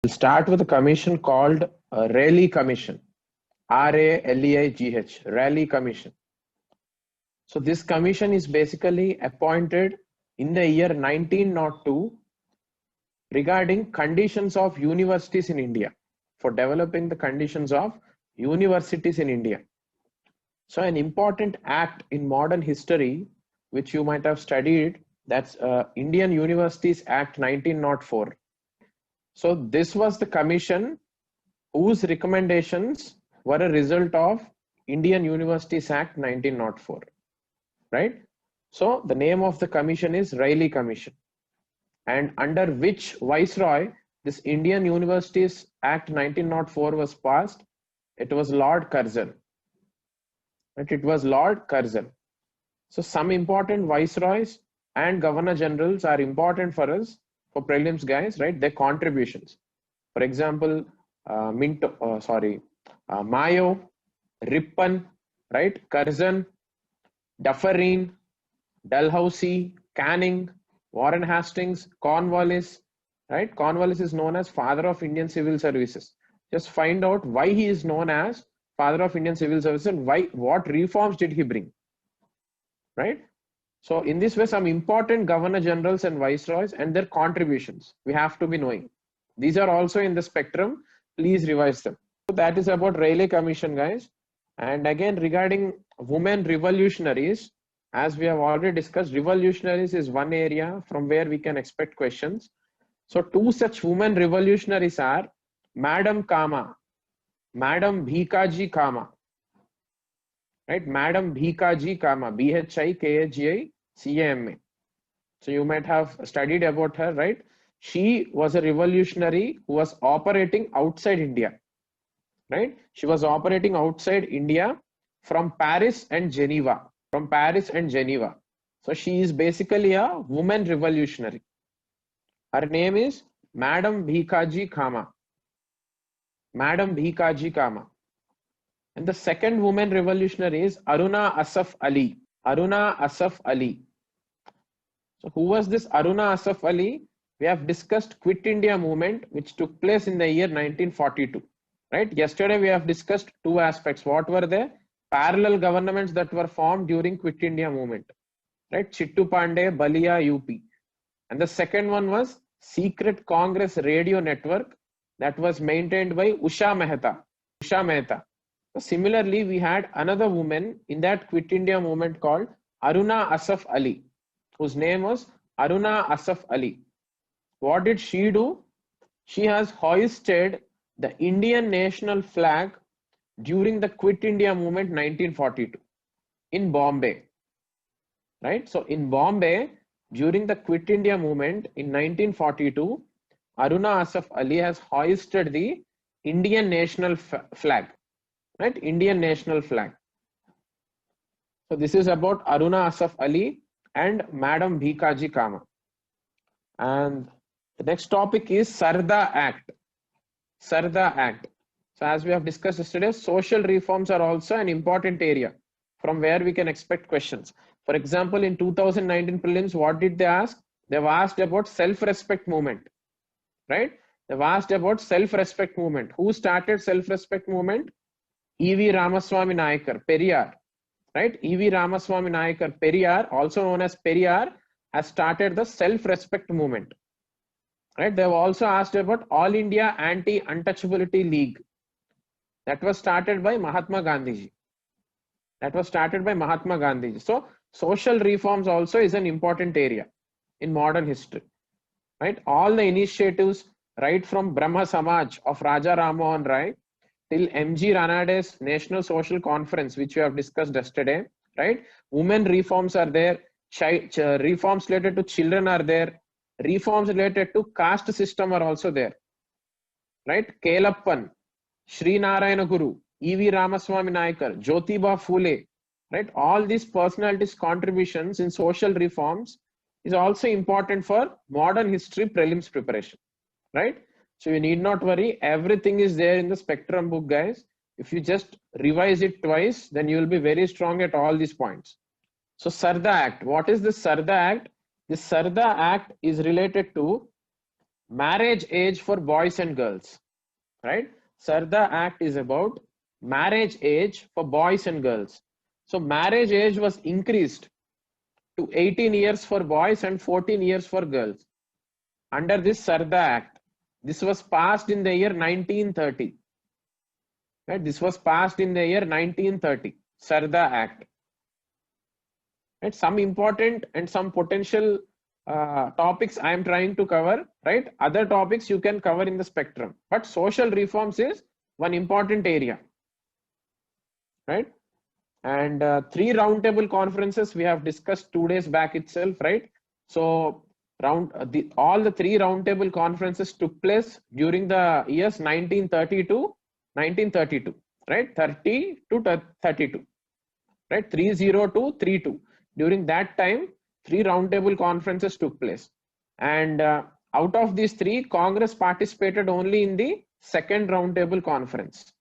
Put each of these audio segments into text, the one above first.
We'll start with a commission called Raleigh Commission. RALEIGH, Raleigh Commission. So this commission is basically appointed in the year 1902 regarding conditions of universities in India, for developing the conditions of universities in India. So an important act in modern history, which you might have studied, that's Indian Universities Act 1904. So this was the commission whose recommendations were a result of Indian Universities Act 1904, right? So the name of the commission is Raleigh Commission, and under which viceroy this Indian Universities Act 1904 was passed? It was Lord Curzon. Right? It was Lord Curzon. So some important viceroys and governor generals are important for us for prelims, guys, right? Their contributions. For example, Mayo, Ripon, right? Curzon, Dufferin, Dalhousie, Canning, Warren Hastings, Cornwallis, right? Cornwallis is known as father of Indian civil services. Just find out why he is known as father of Indian civil services and what reforms did he bring, right? So in this way, some important governor generals and viceroys and their contributions we have to be knowing. These are also in the spectrum. Please revise them. So that is about Raleigh Commission, guys. And again, regarding women revolutionaries, as we have already discussed, revolutionaries is one area from where we can expect questions. So two such women revolutionaries are Madam Kama, Madam Bhikaji Kama, right? Madam Bhikaji Kama, BHIKAGI-CAMA. So you might have studied about her, right? She was a revolutionary who was operating outside India, right? She was operating outside India from Paris and Geneva. So she is basically a woman revolutionary. Her name is Madam Bhikaji Kama. Madam Bhikaji Kama. And the second woman revolutionary is Aruna Asaf Ali. Aruna Asaf Ali. So who was this Aruna Asaf Ali? We have discussed Quit India movement, which took place in the year 1942. Right? Yesterday we have discussed two aspects. What were the parallel governments that were formed during Quit India movement? Right? Chittu Pandey, Balia, UP. And the second one was Secret Congress Radio Network that was maintained by Usha Mehta. So similarly, we had another woman in that Quit India movement called Aruna Asaf Ali, whose name was Aruna Asaf Ali. What did she do? She has hoisted the Indian national flag during the Quit India movement 1942 in Bombay, right? So in Bombay, during the Quit India movement in 1942, Aruna Asaf Ali has hoisted the Indian national flag, right? Indian national flag. So this is about Aruna Asaf Ali and Madam Bhikaji Kama. And the next topic is Sarda Act. Sarda Act. So as we have discussed yesterday, social reforms are also an important area from where we can expect questions. For example, in 2019 prelims, what did they ask? They've asked about self-respect movement, right? They've asked about self-respect movement. Who started self-respect movement? E.V. Ramaswamy Nayakar, Periyar, right? E.V. Ramaswamy Nayakar, Periyar, also known as Periyar, has started the self-respect movement, right? They've also asked about All India Anti-Untouchability League. That was started by Mahatma Gandhiji. So social reforms also is an important area in modern history, right? All the initiatives, right from Brahma Samaj of Raja Ram Mohan Rai till M.G. Ranade's National Social Conference, which we have discussed yesterday, right? Women reforms are there, reforms related to children are there, reforms related to caste system are also there, right? Kelappan, Sri Narayana Guru, E.V. Ramaswamy Nayakar, Jyotiba Phule, right? All these personalities' contributions in social reforms is also important for modern history prelims preparation, right? So you need not worry. Everything is there in the spectrum book, guys. If you just revise it twice, then you will be very strong at all these points. So Sarda Act. What is this Sarda Act? This Sarda Act is related to marriage age for boys and girls, right? Sarda Act is about marriage age for boys and girls. So marriage age was increased to 18 years for boys and 14 years for girls under this Sarda Act. This was passed in the year 1930. Right? This was passed in the year 1930, Sarda Act. Right? Some important and some potential topics I am trying to cover, right? Other topics you can cover in the spectrum, but social reforms is one important area, right? And 3 roundtable conferences we have discussed 2 days back itself, right? So all the 3 roundtable conferences took place during the years 1930 to 1932, right? 30 to 32, right? 30 to 32. During that time, 3 roundtable conferences took place, and out of these 3, Congress participated only in the second roundtable conference.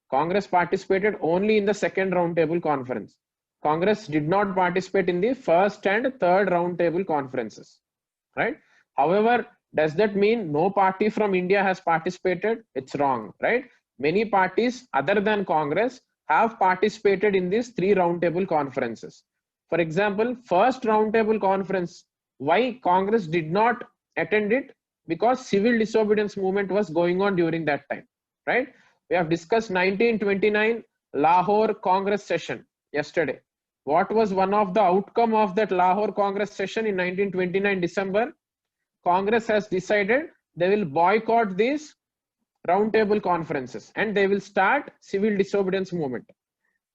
Congress participated only in the second roundtable conference. Congress did not participate in the first and third roundtable conferences, right? However, does that mean no party from India has participated? It's wrong, right? Many parties other than Congress have participated in these 3 roundtable conferences. For example, first roundtable conference, why Congress did not attend it? Because civil disobedience movement was going on during that time, right? We have discussed 1929 Lahore Congress session yesterday. What was one of the outcome of that Lahore Congress session in 1929 December? Congress has decided they will boycott these roundtable conferences and they will start civil disobedience movement.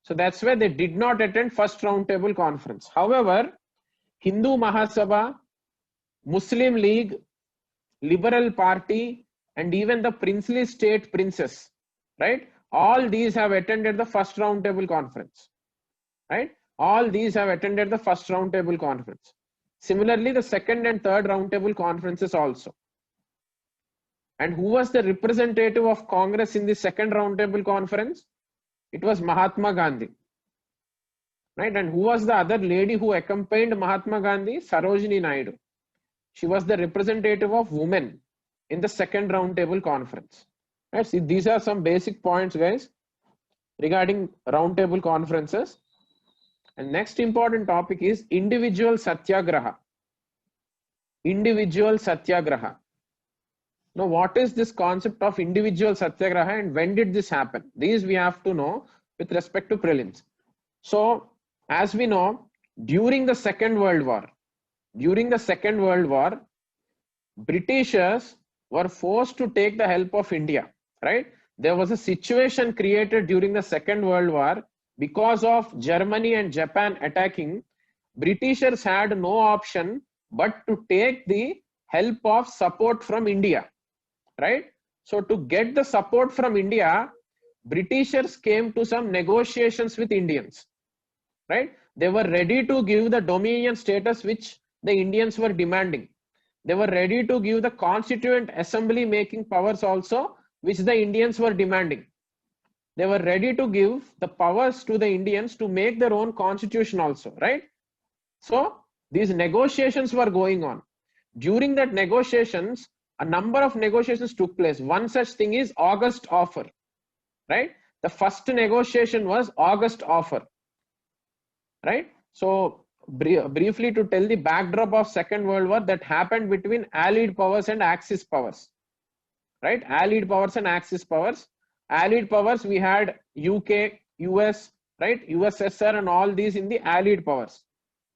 So that's why they did not attend first roundtable conference. However, Hindu Mahasabha, Muslim League, Liberal Party, and even the princely state princes, right? All these have attended the first roundtable conference, right? All these have attended the first roundtable conference. Similarly, the second and third roundtable conferences also. And who was the representative of Congress in the second roundtable conference? It was Mahatma Gandhi, right? And who was the other lady who accompanied Mahatma Gandhi? Sarojini Naidu. She was the representative of women in the second roundtable conference. Right? See, these are some basic points, guys, regarding roundtable conferences. And next important topic is individual satyagraha. Individual satyagraha. Now, what is this concept of individual satyagraha and when did this happen? These we have to know with respect to prelims. So, as we know, during the Second World War, Britishers were forced to take the help of India, right? There was a situation created during the Second World War because of Germany and Japan attacking. Britishers had no option but to take the help of support from India, right? So to get the support from India, Britishers came to some negotiations with Indians, right? They were ready to give the dominion status which the Indians were demanding. They were ready to give the constituent assembly making powers also, which the Indians were demanding. They were ready to give the powers to the Indians to make their own constitution also, right? So these negotiations were going on. During that negotiations, a number of negotiations took place. One such thing is August Offer, right? The first negotiation was August Offer, right? So briefly to tell the backdrop of Second World War that happened between Allied powers and Axis powers, right? Allied powers and Axis powers. Allied powers, we had UK, US, right? USSR and all these in the Allied powers.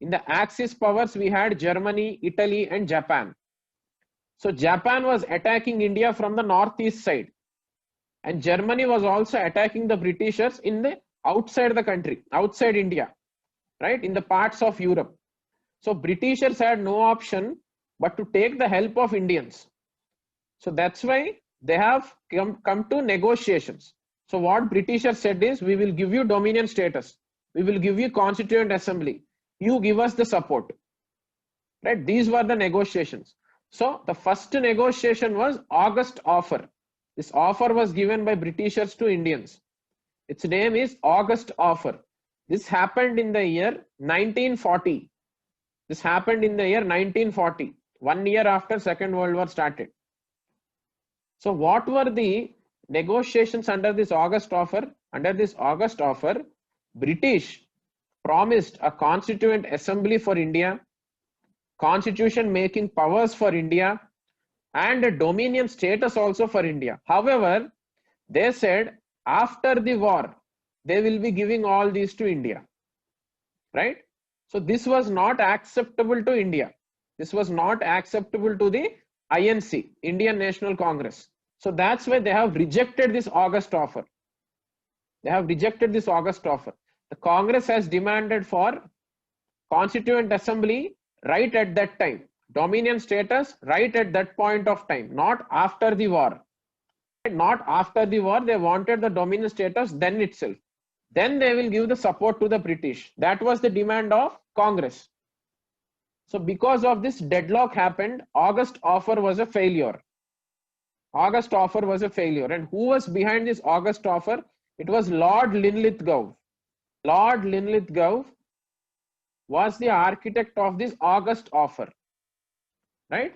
In the Axis powers, we had Germany, Italy, and Japan. So Japan was attacking India from the northeast side, and Germany was also attacking the Britishers in the outside the country, outside India, right? In the parts of Europe. So Britishers had no option but to take the help of Indians. So that's why they have come to negotiations. So what Britishers said is, we will give you dominion status. We will give you constituent assembly. You give us the support, right? These were the negotiations. So the first negotiation was August Offer. This offer was given by Britishers to Indians. Its name is August Offer. This happened in the year 1940. This happened in the year 1940, 1 year after Second World War started. So what were the negotiations under this August offer? Under this August offer, British promised a constituent assembly for India, constitution making powers for India, and a dominion status also for India. However, they said after the war, they will be giving all these to India, right? So this was not acceptable to India. This was not acceptable to the INC, Indian National Congress. So that's why they have rejected this August offer. They have rejected this August offer. The Congress has demanded for Constituent Assembly right at that time, dominion status right at that point of time, not after the war. Not after the war, they wanted the dominion status then itself. Then they will give the support to the British. That was the demand of Congress. So because of this deadlock happened, August offer was a failure. August offer was a failure. And who was behind this August offer? It was Lord Linlithgow. Lord Linlithgow was the architect of this August offer, right?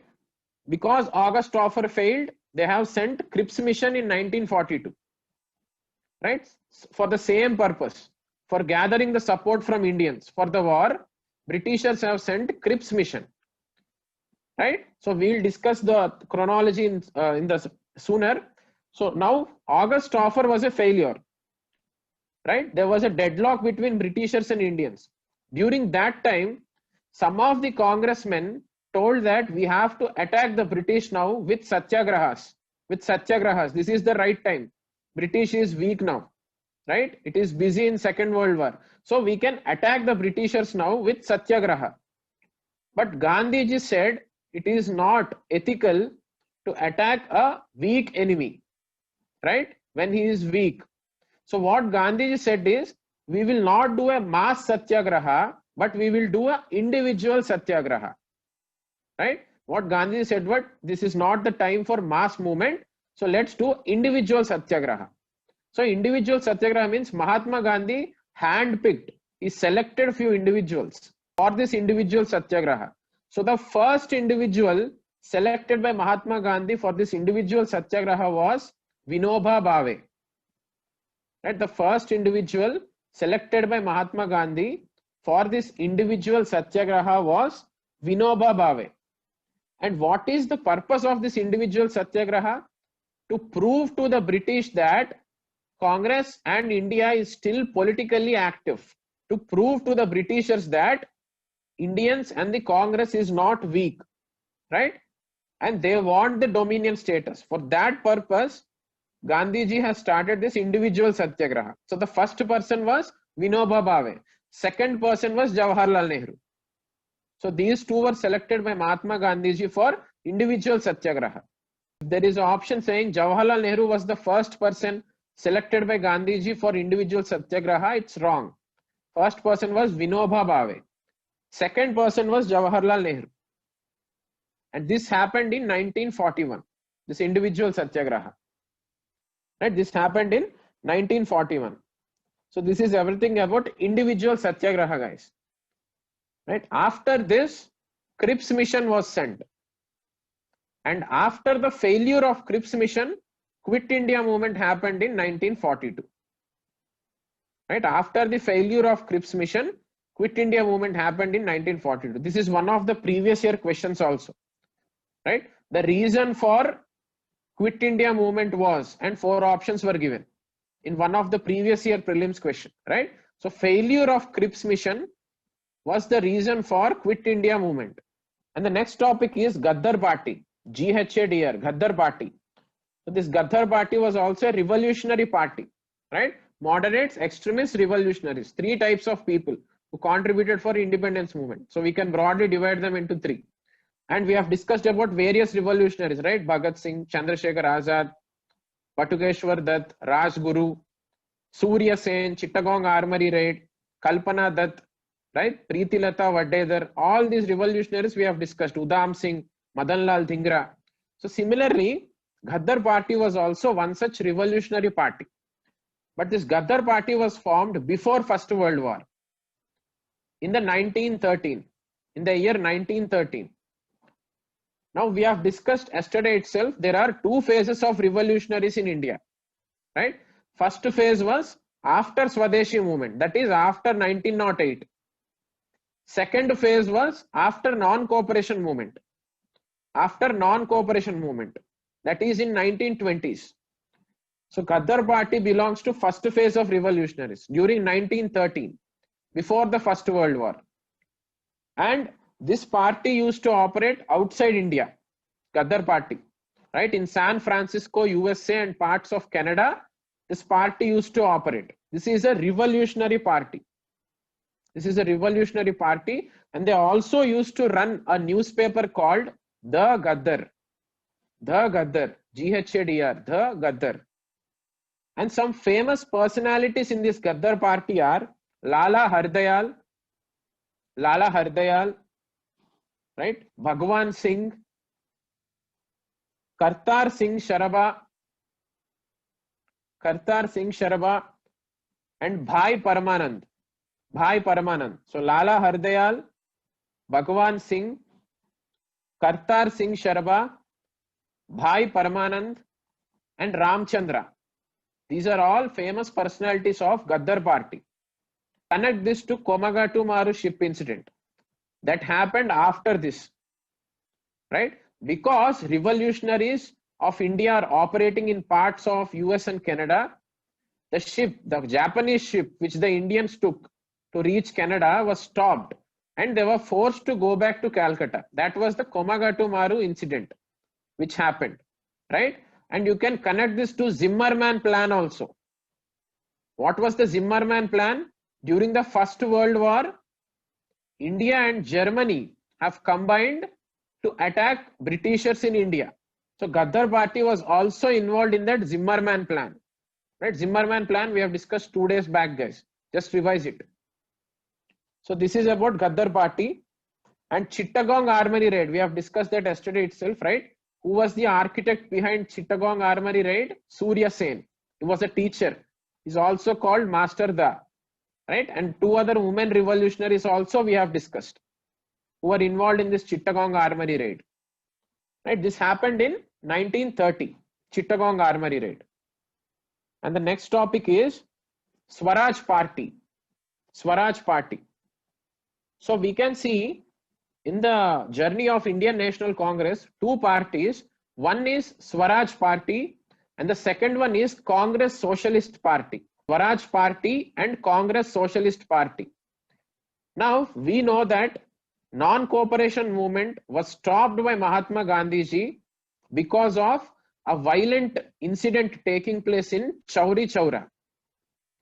Because August offer failed, they have sent Cripps mission in 1942, right? For the same purpose, for gathering the support from Indians for the war, Britishers have sent Cripps mission, right? So we'll discuss the chronology in the sooner. So now August offer was a failure, right? There was a deadlock between Britishers and Indians. During that time, some of the congressmen told that we have to attack the British now with satyagrahas. With satyagrahas, this is the right time. British is weak now, right? It is busy in Second World War. So we can attack the Britishers now with satyagraha. But Gandhiji said it is not ethical to attack a weak enemy, right? When he is weak. So what Gandhiji said is, we will not do a mass satyagraha, but we will do an individual satyagraha, right? What Gandhi said, what this is not the time for mass movement, so let's do individual satyagraha. So individual satyagraha means Mahatma Gandhi handpicked, he selected few individuals for this individual satyagraha. So the first individual selected by Mahatma Gandhi for this individual satyagraha was Vinoba Bhave, right? The first individual selected by Mahatma Gandhi for this individual satyagraha was Vinoba Bhave. And what is the purpose of this individual satyagraha? To prove to the British that Congress and India is still politically active. To prove to the Britishers that Indians and the Congress is not weak, right? And they want the dominion status. For that purpose, Gandhiji has started this individual satyagraha. So the first person was Vinoba Bhave. Second person was Jawaharlal Nehru. So these two were selected by Mahatma Gandhiji for individual satyagraha. If there is an option saying Jawaharlal Nehru was the first person selected by Gandhiji for individual satyagraha, it's wrong. First person was Vinoba Bhave. Second person was Jawaharlal Nehru. And this happened in 1941, this individual satyagraha. Right? This happened in 1941. So this is everything about individual satyagraha, guys. Right? After this, Cripps mission was sent. And after the failure of Cripps mission, Quit India movement happened in 1942. Right? After the failure of Cripps mission, Quit India movement happened in 1942. This is one of the previous year questions also. Right? The reason for Quit India movement was, and 4 options were given in one of the previous year prelims question, right? So failure of Cripps mission was the reason for Quit India movement. And the next topic is Gaddar Party, GHADR, Gaddar Party. So this Gaddar Party was also a revolutionary party, right? Moderates, extremists, revolutionaries, 3 types of people who contributed for independence movement. So we can broadly divide them into 3. And we have discussed about various revolutionaries, right? Bhagat Singh, Chandrasekhar Azad, Batukeshwar Dutt, Rajguru, Surya Sen, Chittagong Armory Raid, Kalpana Dutt, right? Preetilata Vaddedar, all these revolutionaries we have discussed, Udham Singh, Madan Lal Dhingra. So similarly, Gaddar Party was also one such revolutionary party. But this Gaddar Party was formed before First World War. In the 1913, in the year 1913. Now we have discussed yesterday itself, there are two phases of revolutionaries in India, right? First phase was after Swadeshi movement, that is after 1908. Second phase was after non-cooperation movement. After non-cooperation movement, that is in 1920s. So Ghadar party belongs to first phase of revolutionaries during 1913, before the First World War. And this party used to operate outside India, Ghadar party, right? In San Francisco, USA and parts of Canada, this party used to operate. This is a revolutionary party. This is a revolutionary party, and they also used to run a newspaper called The Ghadar. The Ghadar, G-H-A-D-R, The Ghadar. And some famous personalities in this Ghadar party are Lala Hardayal, right? Bhagwan Singh, Kartar Singh Sharaba, and Bhai Paramanand. So Lala Hardayal, Bhagwan Singh, Kartar Singh Sharaba, Bhai Paramanand, and Ramchandra. These are all famous personalities of Ghadar party. Connect this to Komagatu Maru ship incident that happened after this, right? Because revolutionaries of India are operating in parts of US and Canada, the Japanese ship which the Indians took to reach Canada was stopped and they were forced to go back to Calcutta. That was the Komagatu Maru incident which happened, right? And you can connect this to Zimmermann plan also. What was the Zimmermann plan? During the First World War, India and Germany have combined to attack Britishers in India. So Ghadar party was also involved in that Zimmermann plan, right? Zimmermann plan we have discussed 2 days back, guys. Just revise it. So this is about Ghadar party. And Chittagong Armory raid, we have discussed that yesterday itself, right? Who was the architect behind Chittagong Armory raid? Surya Sen. He was a teacher. He's also called Master Da, right? And two other women revolutionaries also we have discussed who were involved in this Chittagong Armory raid, right? This happened in 1930, Chittagong Armory raid. And the next topic is Swaraj party. Swaraj party. So we can see in the journey of Indian National Congress, two parties. One is Swaraj party and the second one is Congress Socialist Party. Swaraj party and Congress Socialist Party. Now we know that non-cooperation movement was stopped by Mahatma Gandhi ji because of a violent incident taking place in Chauri Chaura,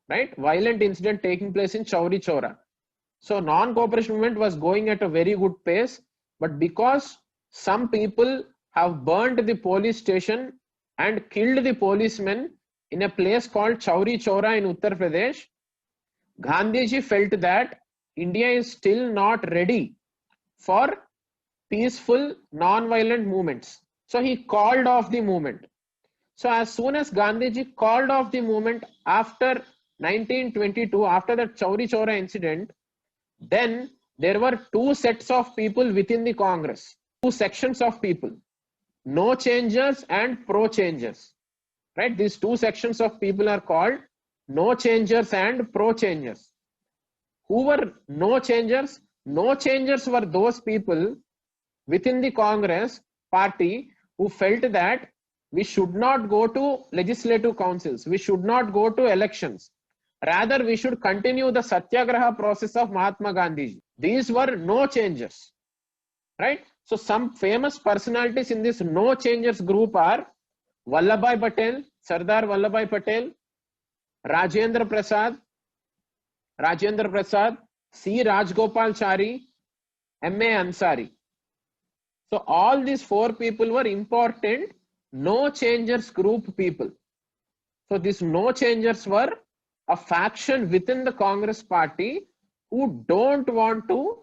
right? Violent incident taking place in Chauri Chaura. So non-cooperation movement was going at a very good pace, but because some people have burned the police station and killed the policemen in a place called Chauri Chaura in Uttar Pradesh, Gandhiji felt that India is still not ready for peaceful non-violent movements. So he called off the movement. So as soon as Gandhiji called off the movement after 1922, after the Chauri Chaura incident, then there were two sets of people within the Congress, two sections of people, no changers and pro changers, right? These two sections of people are called no changers and pro changers. Who were no changers? No changers were those people within the Congress party who felt that we should not go to legislative councils, we should not go to elections. Rather, we should continue the Satyagraha process of Mahatma Gandhi. These were no changers, right? So some famous personalities in this no changers group are Vallabhbhai Patel, Sardar Vallabhbhai Patel, Rajendra Prasad, C. Rajgopalachari, M.A. Ansari. So all these four people were important no changers group people. So these no changers were a faction within the Congress party who don't want to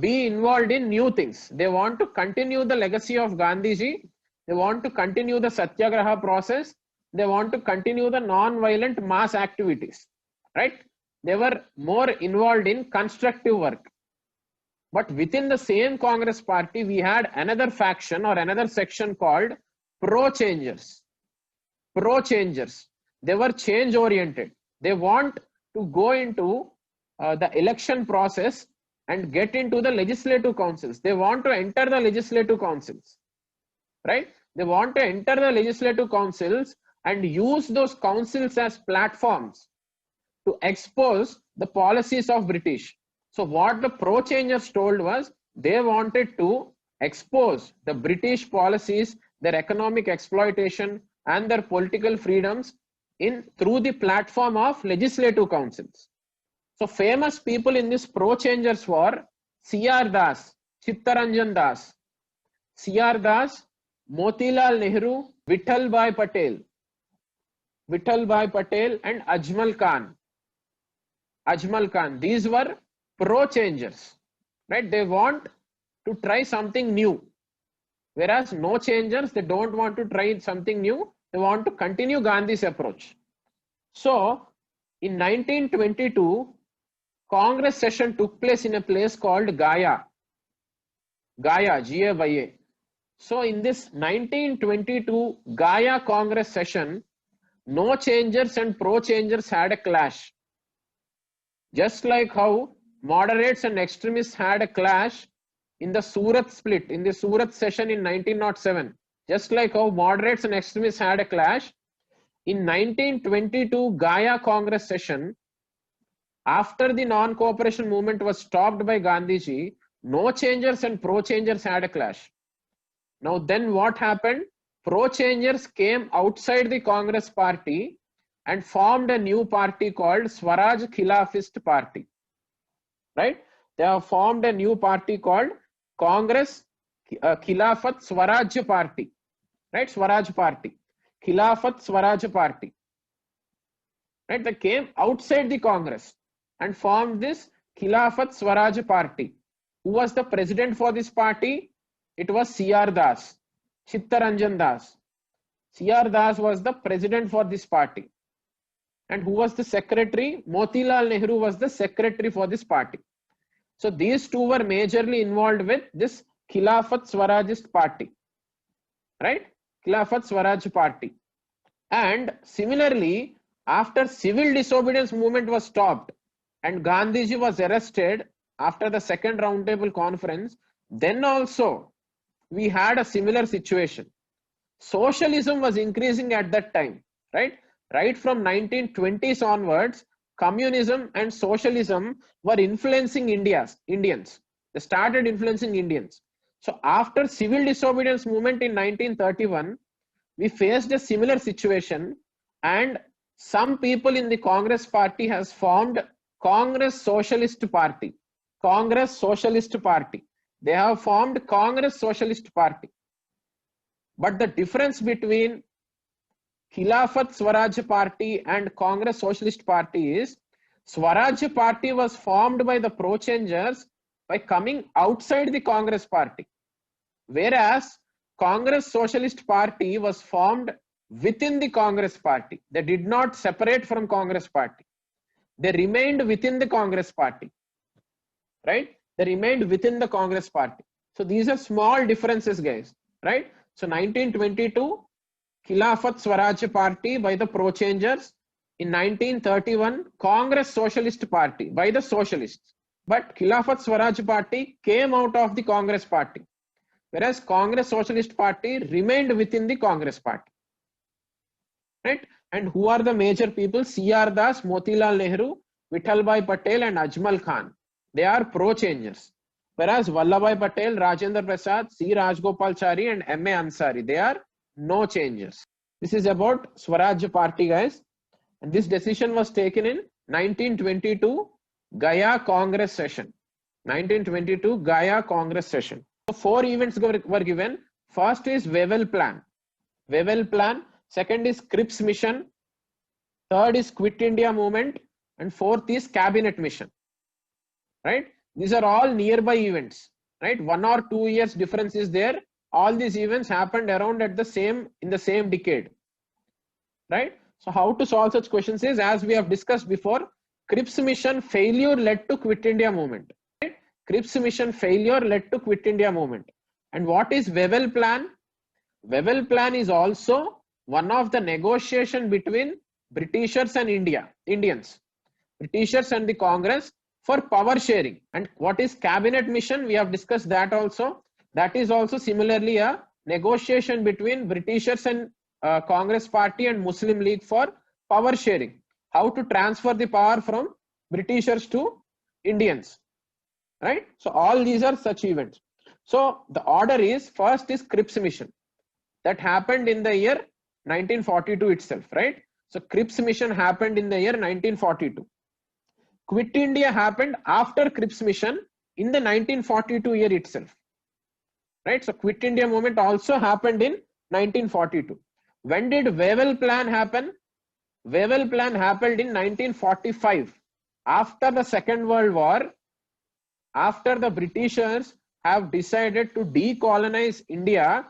be involved in new things. They want to continue the legacy of Gandhiji. They want to continue the Satyagraha process. They want to continue the non-violent mass activities, right? They were more involved in constructive work. But within the same Congress party, we had another faction or another section called pro-changers. Pro-changers. They were change-oriented. They want to go into the election process and get into the legislative councils. They want to enter the legislative councils, right? They want to enter the legislative councils and use those councils as platforms to expose the policies of British. So what the pro-changers told was they wanted to expose the British policies, their economic exploitation and their political freedoms through the platform of legislative councils. So famous people in this pro-changers were C.R. Das, Chittaranjan Das, C.R. Das, Motilal Nehru, Vittal Bhai Patel, and Ajmal Khan. Ajmal Khan. These were pro-changers, right? They want to try something new. Whereas no changers, they don't want to try something new. They want to continue Gandhi's approach. So in 1922, Congress session took place in a place called Gaya. Gaya, G-A-Y-A. So in this 1922 Gaya Congress session, no changers and pro-changers had a clash. Just like how moderates and extremists had a clash in the Surat split, in the Surat session in 1907. Just like how moderates and extremists had a clash, in 1922 Gaya Congress session, after the non-cooperation movement was stopped by Gandhiji, no changers and pro-changers had a clash. Now then what happened? Pro-changers came outside the Congress party and formed a new party called Swaraj Khilafist Party. Right? They have formed a new party called Congress Khilafat Swaraj Party. Right? Swaraj Party. Khilafat Swaraj Party. Right? They came outside the Congress and formed this Khilafat Swaraj Party. Who was the president for this party? It was C.R. Das, Chittaranjan Das. C.R. Das was the president for this party. And who was the secretary? Motilal Nehru was the secretary for this party. So these two were majorly involved with this Khilafat Swarajist Party. Right? Khilafat Swaraj Party. And similarly, after civil disobedience movement was stopped and Gandhiji was arrested after the second roundtable conference, then also we had a similar situation. Socialism was increasing at that time, right? Right from 1920s onwards, communism and socialism were influencing Indians. They started influencing Indians. So after civil disobedience movement in 1931, we faced a similar situation, and some people in the Congress party has formed Congress Socialist Party. Congress Socialist Party. They have formed Congress Socialist Party. But the difference between Khilafat Swaraj Party and Congress Socialist Party is Swaraj Party was formed by the pro-changers by coming outside the Congress Party, whereas Congress Socialist Party was formed within the Congress Party. They did not separate from Congress Party. They remained within the Congress Party, right? They remained within the Congress Party. So these are small differences, guys, right? So 1922, Khilafat Swaraj Party by the pro-changers. In 1931, Congress Socialist Party by the socialists. But Khilafat Swaraj Party came out of the Congress Party, whereas Congress Socialist Party remained within the Congress Party. Right? And who are the major people? C.R. Das, Motilal Nehru, Vittal Bhai Patel and Ajmal Khan. They are pro-changers. Whereas Vallabhbhai Patel, Rajendra Prasad, C. Rajgopalachari and M.A. Ansari, they are no changers. This is about Swaraj Party, guys. And this decision was taken in 1922 Gaya Congress session. 1922 Gaya Congress session. So 4 events were given. First is Wavell Plan. Wavell Plan. Second is Cripps Mission. Third is Quit India Movement. And fourth is Cabinet Mission. Right? These are all nearby events. Right? 1 or 2 years difference is there. All these events happened around in the same decade. Right? So how to solve such questions is, as we have discussed before, Cripps Mission failure led to Quit India Movement. Right? Cripps mission failure led to Quit India movement. And what is Wavell Plan? Wavell Plan is also one of the negotiation between Britishers and Indians, Britishers and the Congress for power sharing. And what is Cabinet Mission? We have discussed that also. That is also similarly a negotiation between Britishers and Congress Party and Muslim League for power sharing. How to transfer the power from Britishers to Indians, right? So all these are such events. So the order is, first is Cripps Mission. That happened in the year 1942 itself, right? So Cripps Mission happened in the year 1942. Quit India happened after Cripps Mission in the 1942 year itself, right? So Quit India movement also happened in 1942. When did Wavell Plan happen? Wavell Plan happened in 1945. After the Second World War, after the Britishers have decided to decolonize India,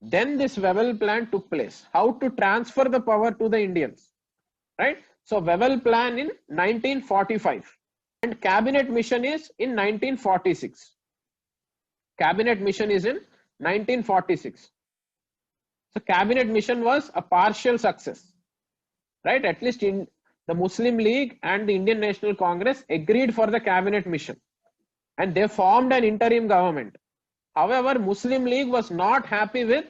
then this Wavell Plan took place. How to transfer the power to the Indians, right? So Wavell Plan in 1945 and Cabinet Mission is in 1946. Cabinet Mission is in 1946. So Cabinet Mission was a partial success, right? At least in the Muslim League and the Indian National Congress agreed for the Cabinet Mission and they formed an interim government. However, Muslim League was not happy with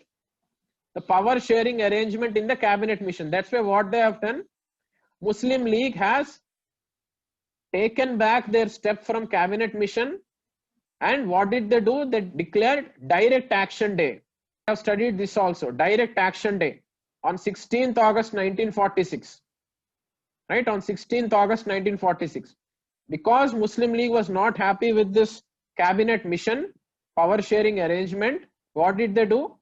the power sharing arrangement in the Cabinet Mission. That's why what they have done, Muslim League has taken back their step from Cabinet Mission. And what did they do? They declared Direct Action Day. I have studied this also, Direct Action Day on 16th August 1946. Right, on 16th August 1946. Because Muslim League was not happy with this Cabinet Mission power sharing arrangement, what did they do?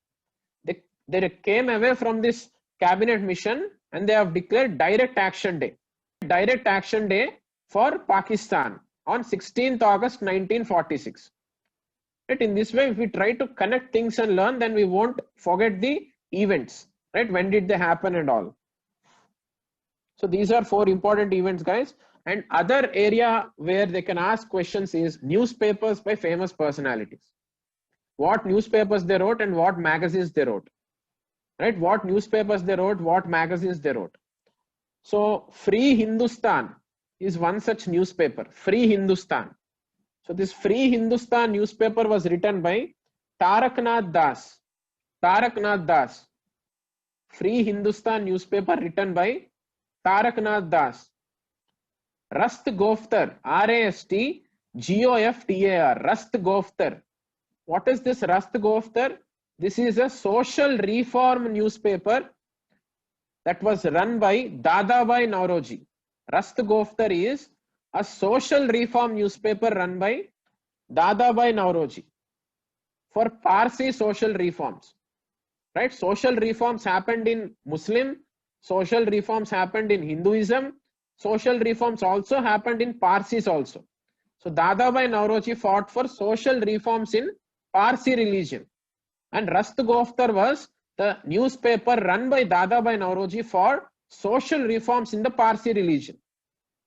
They came away from this Cabinet Mission and they have declared Direct Action Day. Direct Action Day for Pakistan on 16th August 1946. Right? In this way, if we try to connect things and learn, then we won't forget the events. Right? When did they happen and all. So these are 4 important events, guys. And other area where they can ask questions is newspapers by famous personalities. What newspapers they wrote and what magazines they wrote. Right? What newspapers they wrote, what magazines they wrote. So Free Hindustan is one such newspaper, Free Hindustan. So this Free Hindustan newspaper was written by Taraknath Das. Taraknath Das. Free Hindustan newspaper written by Taraknath Das. Rast Goftar, R-A-S-T-G-O-F-T-A-R, Rast Goftar. What is this Rast Goftar? This is a social reform newspaper that was run by Dadabhai Naoroji. Rast Goftar is a social reform newspaper run by Dadabhai Naoroji for Parsi social reforms. Right? Social reforms happened in Muslim, social reforms happened in Hinduism, social reforms also happened in Parsis also. So Dadabhai Naoroji fought for social reforms in Parsi religion. And Rast Goftar was the newspaper run by Dadabhai Naoroji for social reforms in the Parsi religion.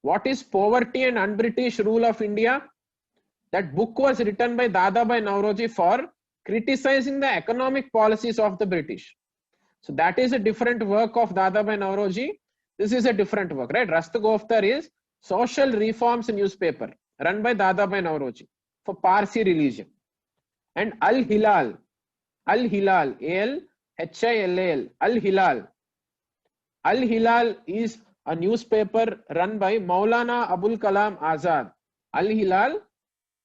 What is Poverty and Un-British Rule of India? That book was written by Dadabhai Naoroji for criticizing the economic policies of the British. So that is a different work of Dadabhai Naoroji. This is a different work, right? Rast Goftar is social reforms newspaper run by Dadabhai Naoroji for Parsi religion. And Al-Hilal, Al-Hilal, A-L-H-I-L-A-L, Al-Hilal. Al-Hilal is a newspaper run by Maulana Abul Kalam Azad. Al-Hilal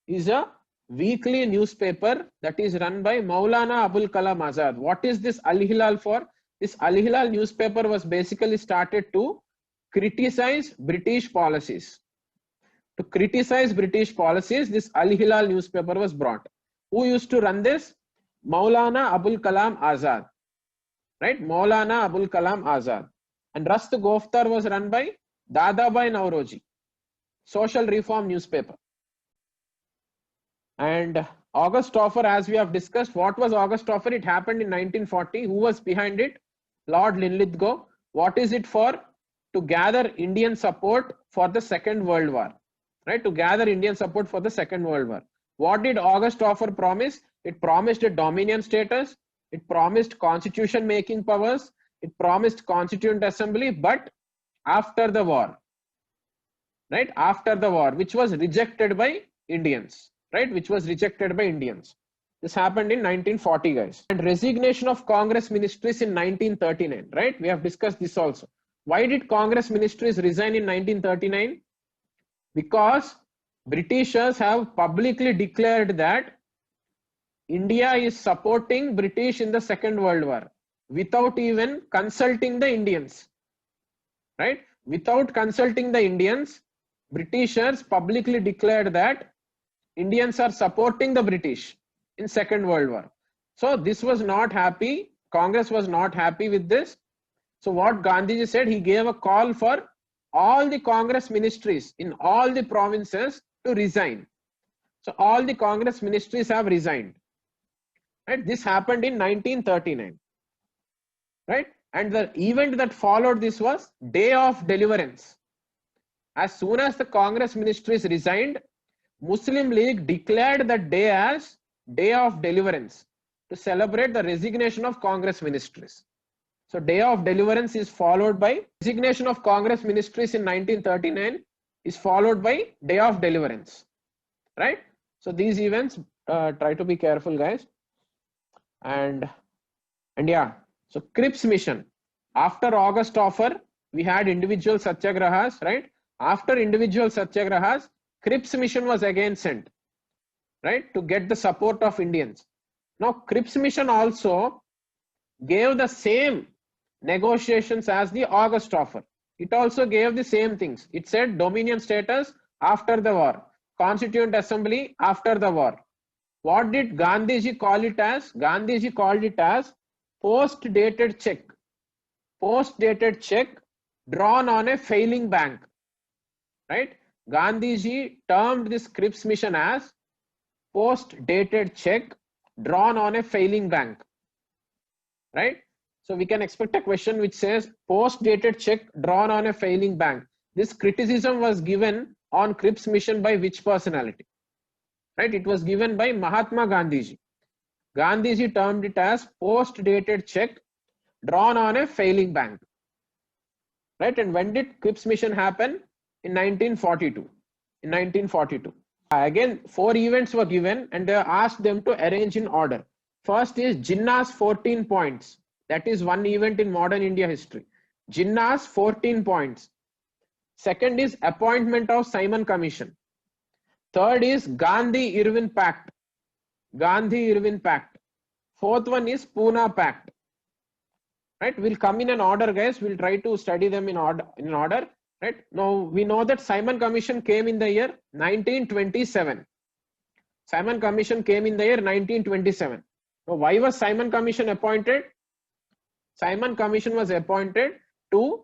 is a weekly newspaper that is run by Maulana Abul Kalam Azad. What is this Al-Hilal for? This Al-Hilal newspaper was basically started to criticize British policies. To criticize British policies, this Al-Hilal newspaper was brought. Who used to run this? Maulana Abul Kalam Azad. Right? Maulana Abul Kalam Azad. And Rast Goftar was run by Dadabhai Naoroji. Social reform newspaper. And August Offer, as we have discussed, what was August Offer? It happened in 1940. Who was behind it? Lord Linlithgow. What is it for? To gather Indian support for the Second World War. right? To gather Indian support for the Second World War. What did August offer promise? It promised a dominion status. It promised constitution making powers. It promised constituent assembly, but after the war, right? After the war, which was rejected by Indians, right? Which was rejected by Indians. This happened in 1940, guys. And resignation of Congress ministries in 1939, right? We have discussed this also. Why did Congress ministries resign in 1939? Because Britishers have publicly declared that India is supporting British in the Second World War without even consulting the Indians, right? Without consulting the Indians, Britishers publicly declared that Indians are supporting the British in Second World War. So this was not happy. Congress was not happy with this. So what Gandhiji said, he gave a call for all the Congress ministries in all the provinces to resign. So all the Congress ministries have resigned. Right? This happened in 1939. Right? And the event that followed this was Day of Deliverance. As soon as the Congress ministries resigned, Muslim League declared that day as Day of Deliverance to celebrate the resignation of Congress ministries. So Day of Deliverance is followed by resignation of Congress ministries in 1939 is followed by Day of Deliverance, right? So these events, try to be careful, guys. And yeah, so Cripps mission. After August offer, we had individual satyagrahas, right? After individual satyagrahas, Cripps mission was again sent, right? To get the support of Indians. Now Cripps mission also gave the same negotiations as the August offer. It also gave the same things. It said dominion status after the war, constituent assembly after the war. What did Gandhiji call it as? Gandhiji called it as post-dated check. Post-dated check drawn on a failing bank, right? Gandhiji termed this Cripps mission as post-dated check drawn on a failing bank, right? So we can expect a question which says post-dated check drawn on a failing bank. This criticism was given on Cripps mission by which personality? Right? It was given by Mahatma Gandhiji. Gandhiji termed it as post-dated check drawn on a failing bank. Right? And when did Cripps mission happen? In 1942. In 1942. Again, 4 events were given and they asked them to arrange in order. First is Jinnah's 14 points. That is one event in modern India history. Jinnah's 14 points. Second is appointment of Simon Commission. Third is Gandhi-Irwin Pact. Gandhi-Irwin Pact. Fourth one is Pune Pact. Right? We'll come in an order, guys. We'll try to study them in order. Right? Now we know that Simon Commission came in the year 1927. Simon Commission came in the year 1927. Now why was Simon Commission appointed? Simon Commission was appointed to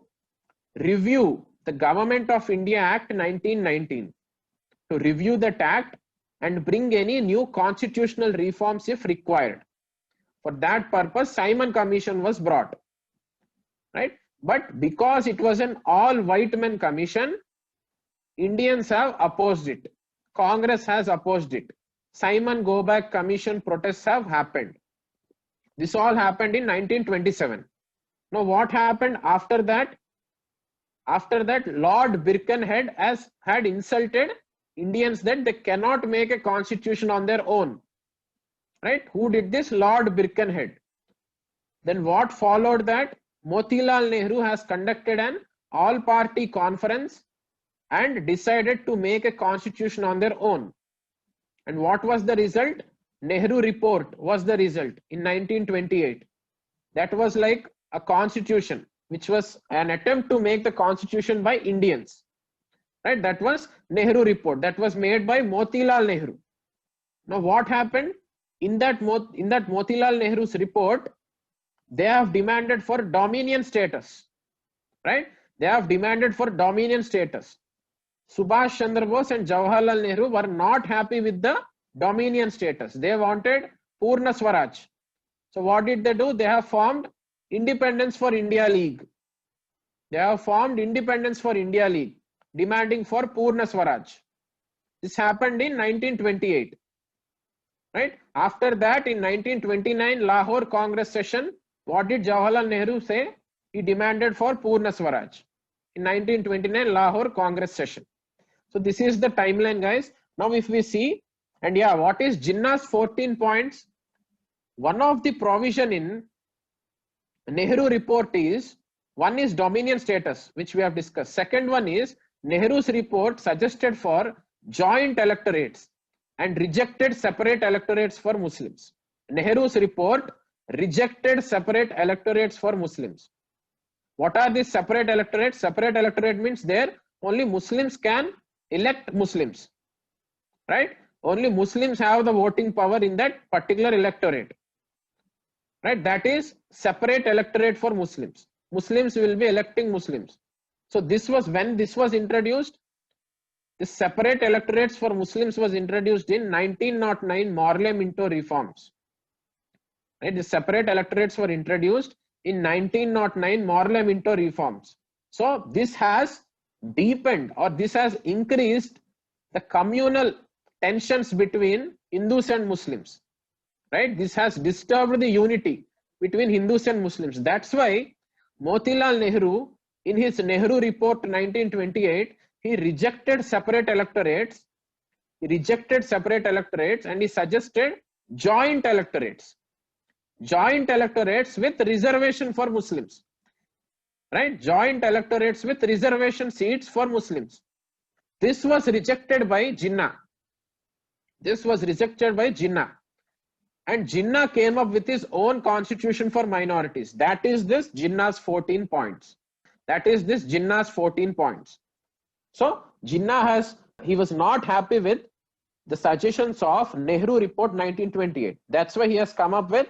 review the Government of India Act 1919, to review that act and bring any new constitutional reforms if required. For that purpose, Simon Commission was brought, right? But because it was an all white men commission, Indians have opposed it. Congress has opposed it. Simon Go Back Commission protests have happened. This all happened in 1927. Now what happened after that? After that, Lord Birkenhead had insulted Indians that they cannot make a constitution on their own. Right? Who did this? Lord Birkenhead. Then what followed that? Motilal Nehru has conducted an all-party conference and decided to make a constitution on their own. And what was the result? Nehru Report was the result in 1928. That was like a constitution, which was an attempt to make the constitution by Indians. Right? That was Nehru Report. That was made by Motilal Nehru. Now what happened? In that Motilal Nehru's report, they have demanded for dominion status. Right? They have demanded for dominion status. Subhash Chandra Bose and Jawaharlal Nehru were not happy with the dominion status. They wanted Purna Swaraj. So what did they do? They have formed Independence for India League. They have formed Independence for India League, demanding for Purna Swaraj. This happened in 1928. Right? After that, in 1929 Lahore Congress session, what did Jawaharlal Nehru say? He demanded for Purna Swaraj. In 1929 Lahore Congress session. So this is the timeline, guys. Now if we see, and yeah, what is Jinnah's 14 points? One of the provision in Nehru report is, one is dominion status, which we have discussed. Second one is Nehru's report suggested for joint electorates and rejected separate electorates for Muslims. Nehru's report rejected separate electorates for Muslims. What are these separate electorates? Separate electorate means there only Muslims can elect Muslims, right? Only Muslims have the voting power in that particular electorate, right? That is separate electorate for Muslims. Muslims will be electing Muslims. So this was when this was introduced. The separate electorates for Muslims was introduced in 1909 Morley-Minto reforms. Right? The separate electorates were introduced in 1909 Morley-Minto reforms. So this has deepened, or this has increased the communal tensions between Hindus and Muslims. Right? This has disturbed the unity between Hindus and Muslims. That's why Motilal Nehru, in his Nehru report 1928, he rejected separate electorates. He rejected separate electorates and he suggested joint electorates. Joint electorates with reservation for Muslims. Right? Joint electorates with reservation seats for Muslims. This was rejected by Jinnah. This was rejected by Jinnah. And Jinnah came up with his own constitution for minorities. That is this Jinnah's 14 points. That is this Jinnah's 14 points. So Jinnah he was not happy with the suggestions of Nehru report 1928. That's why he has come up with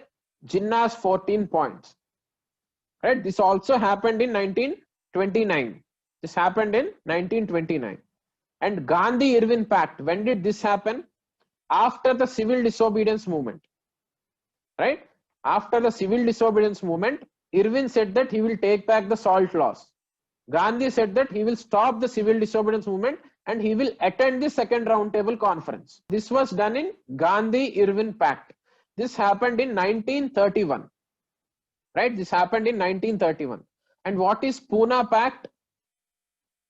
Jinnah's 14 points. Right? This also happened in 1929. This happened in 1929. And Gandhi-Irwin Pact, when did this happen? After the civil disobedience movement. Right? After the civil disobedience movement, Irwin said that he will take back the salt laws. Gandhi said that he will stop the civil disobedience movement and he will attend the second roundtable conference. This was done in Gandhi-Irwin Pact. This happened in 1931. Right? This happened in 1931. And what is Pune Pact?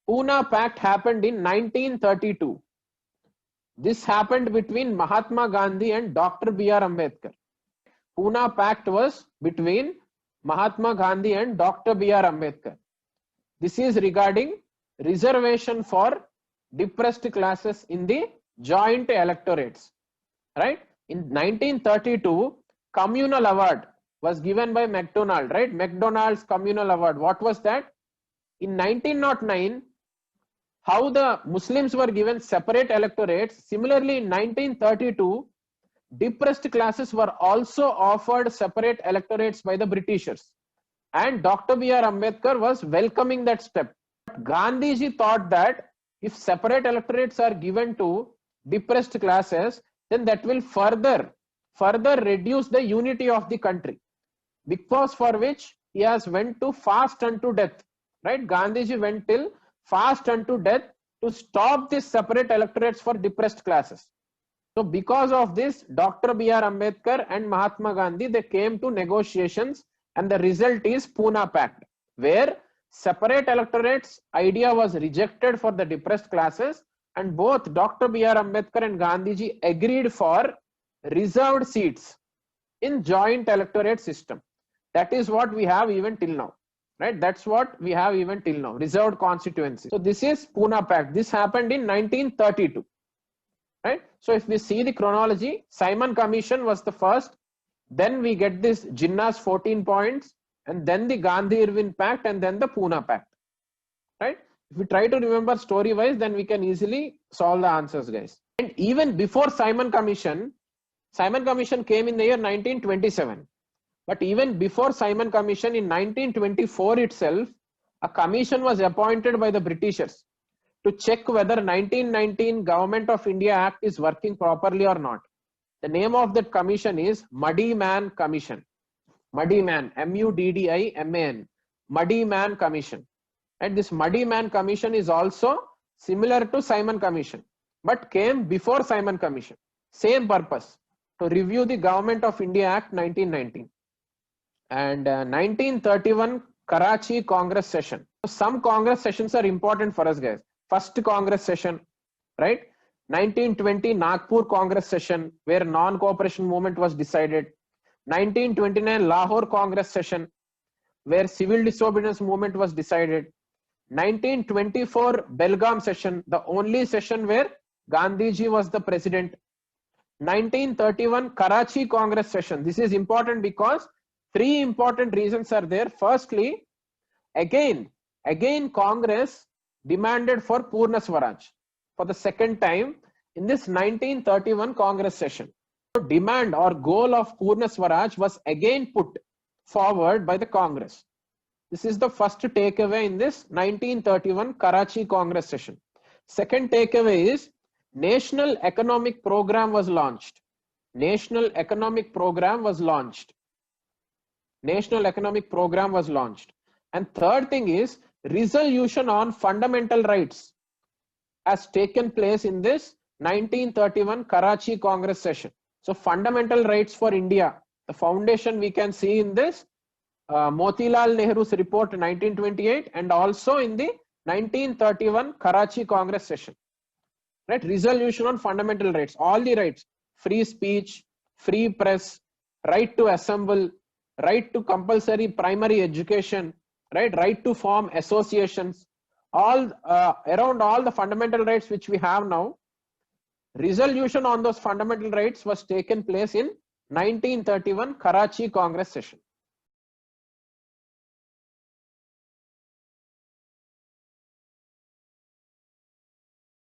Pune Pact happened in 1932. This happened between Mahatma Gandhi and Dr. B.R. Ambedkar. Pune Pact was between Mahatma Gandhi and Dr. B.R. Ambedkar. This is regarding reservation for depressed classes in the joint electorates. Right? In 1932, communal award was given by McDonald. Right? McDonald's communal award. What was that? In 1909, how the Muslims were given separate electorates. Similarly, in 1932, depressed classes were also offered separate electorates by the Britishers. And Dr. B.R. Ambedkar was welcoming that step. But Gandhiji thought that if separate electorates are given to depressed classes, then that will further reduce the unity of the country. Because for which he has went to fast unto death. Right? Gandhiji went till fast unto death to stop these separate electorates for depressed classes. So because of this, Dr. B.R. Ambedkar and Mahatma Gandhi, they came to negotiations, and the result is Pune Pact, where separate electorates idea was rejected for the depressed classes, and both Dr. B.R. Ambedkar and Gandhiji agreed for reserved seats in joint electorate system. That is what we have even till now. Right? That's what we have even till now, reserved constituency. So this is Pune Pact. This happened in 1932. Right? So if we see the chronology, Simon Commission was the first, then we get this Jinnah's 14 points, and then the Gandhi-Irwin Pact, and then the Pune Pact. Right? If we try to remember story wise, then we can easily solve the answers, guys. And even before Simon Commission came in the year 1927. But even before Simon Commission in 1924 itself, a commission was appointed by the Britishers to check whether 1919 Government of India Act is working properly or not. The name of that commission is Muddy Man Commission. Muddy Man, M-U-D-D-I-M-A-N, Muddy Man Commission. And this Muddy Man Commission is also similar to Simon Commission. but came before Simon Commission. Same purpose, to review the Government of India Act 1919. And 1931 Karachi Congress session. Some Congress sessions are important for us, guys. First Congress session, right? 1920 Nagpur Congress session, where non-cooperation movement was decided. 1929 Lahore Congress session, where civil disobedience movement was decided. 1924 Belgaum session, the only session where Gandhiji was the president. 1931 Karachi Congress session. This is important because three important reasons are there. Firstly, again Congress demanded for Purna Swaraj for the second time in this 1931 Congress session. So demand or goal of Purna Swaraj was again put forward by the Congress. This is the first takeaway in this 1931 Karachi Congress session. Second takeaway is National Economic Program was launched. National Economic Program was launched. National Economic Program was launched. And third thing is resolution on fundamental rights has taken place in this 1931 Karachi Congress session. So fundamental rights for India, the foundation we can see in this Motilal Nehru's report 1928 and also in the 1931 Karachi Congress session. Right? Resolution on fundamental rights, all the rights, free speech, free press, right to assemble, right to compulsory primary education, right to form associations, all around all the fundamental rights which we have now. Resolution on those fundamental rights was taken place in 1931 Karachi Congress session.